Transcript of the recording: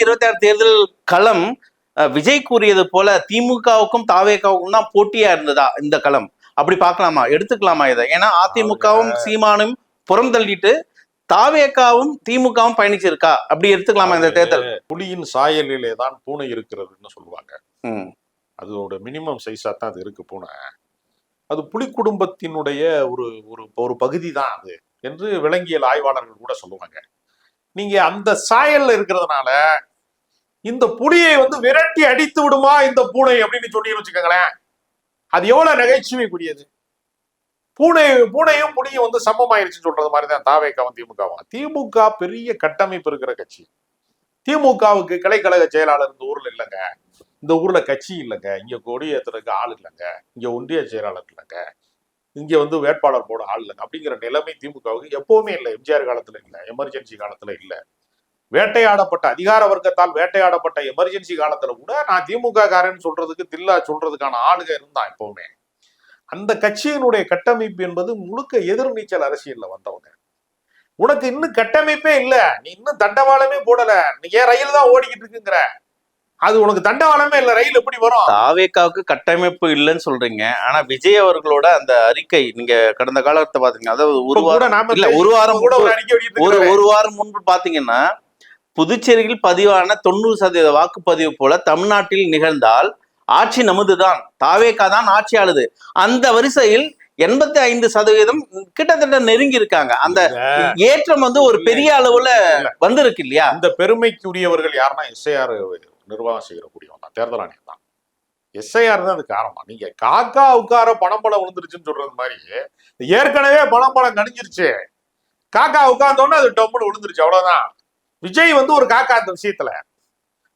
2026 தேர்தல் களம் விஜய் கூறியது போல திமுகவுக்கும் தாவேகாவுக்கும் தான் போட்டியா இருந்ததா இந்த களம்? அப்படி பார்க்கலாமா, எடுத்துக்கலாமா இதை? ஏன்னா அதிமுகவும் சீமானும் புறம் தள்ளிட்டு தாவேகாவும் திமுகவும் பயணிச்சிருக்கா, அப்படி எடுத்துக்கலாமா இந்த தேர்தல்? புலியின் சாயலிலே தான் பூனை இருக்கிறதுன்னு சொல்லுவாங்க. அதோட மினிமம் சைஸா தான் அது இருக்கு பூனை. அது புலி குடும்பத்தினுடைய ஒரு ஒரு பகுதி தான் அது என்று விலங்கியல் ஆய்வாளர்கள் கூட சொல்லுவாங்க. நீங்க அந்த சாயல்ல இருக்கிறதுனால இந்த புலியை விரட்டி அடித்து விடுமா இந்த பூனை அப்படின்னு சொன்னீங்கன்னு வச்சுக்கோங்களேன், அது எவ்வளவு நகைச்சுவைக்குரியது. பூனையும் புலியும் சமமாயிருச்சுன்னு சொல்றது மாதிரிதான் தாவேகாவும் திமுகவும். திமுக பெரிய கட்டமைப்பு இருக்கிற கட்சி. திமுகவுக்கு கிளைக்கழக செயலாளர் இந்த ஊர்ல இல்லைங்க, இந்த ஊர்ல கட்சி இல்லைங்க, இங்க கொடியேற்றுறதுக்கு ஆள் இல்லைங்க, இங்க ஒன்றிய செயலாளர் இல்லைங்க, இங்க வேட்பாளர் போட ஆள் இல்லைங்க அப்படிங்கிற நிலைமை திமுகவுக்கு எப்பவுமே இல்லை. எம்ஜிஆர் காலத்துல இல்லை, எமர்ஜென்சி காலத்துல இல்லை. வேட்டையாடப்பட்ட அதிகார வர்க்கத்தால் வேட்டையாடப்பட்ட எமர்ஜென்சி காலத்துல கூட நான் திமுக காரன்னு சொல்றதுக்கு தில்லா சொல்றதுக்கான ஆளுக இருந்தான் எப்பவுமே. அந்த கட்சியினுடைய கட்டமைப்பு என்பது முழுக்க எதிர்நீச்சல் அரசியல்ல வந்தவங்க. உனக்கு இன்னும் கட்டமைப்பே இல்ல, நீ இன்னும் தண்டவாளமே போடல, நீ ஏன் ரயில் தான் ஓடிக்கிட்டு இருக்குங்கிற, அது உனக்கு தண்டவாளமே இல்ல, ரயில் எப்படி வரும்? தாவேகாவுக்கு கட்டமைப்பு இல்லைன்னு சொல்றீங்க. ஆனா விஜய் அவர்களோட அந்த அறிக்கை நீங்க கடந்த காலத்தை பாத்தீங்க, அதாவது ஒரு வாரம் முன்பு பாத்தீங்கன்னா, புதுச்சேரியில் பதிவான 90% வாக்குப்பதிவு போல தமிழ்நாட்டில் நிகழ்ந்தால் ஆட்சி நமதுதான், தாவேகா தான் ஆட்சி ஆளுது. அந்த வரிசையில் 85% கிட்டத்தட்ட நெருங்கி இருக்காங்க. அந்த ஏற்றம் ஒரு பெரிய அளவுல வந்திருக்கு இல்லையா? இந்த பெருமைக்குரியவர்கள் யாருன்னா எஸ்ஐஆர் நிர்வாகம் செய்யக்கூடியவங்க தான், தேர்தல் ஆணையம் தான். எஸ்ஐஆர் தான் அது காரணம். நீங்க காக்கா உட்கார பணம்பழம் விழுந்துருச்சுன்னு சொல்றது மாதிரி ஏற்கனவே பணம்பழம் கணிஞ்சிருச்சு, காக்கா உட்கார்ந்தோன்னு அது டொம்முன்னு விழுந்துருச்சு, அவ்வளவுதான். விஜய் ஒரு காக்கா அந்த விஷயத்துல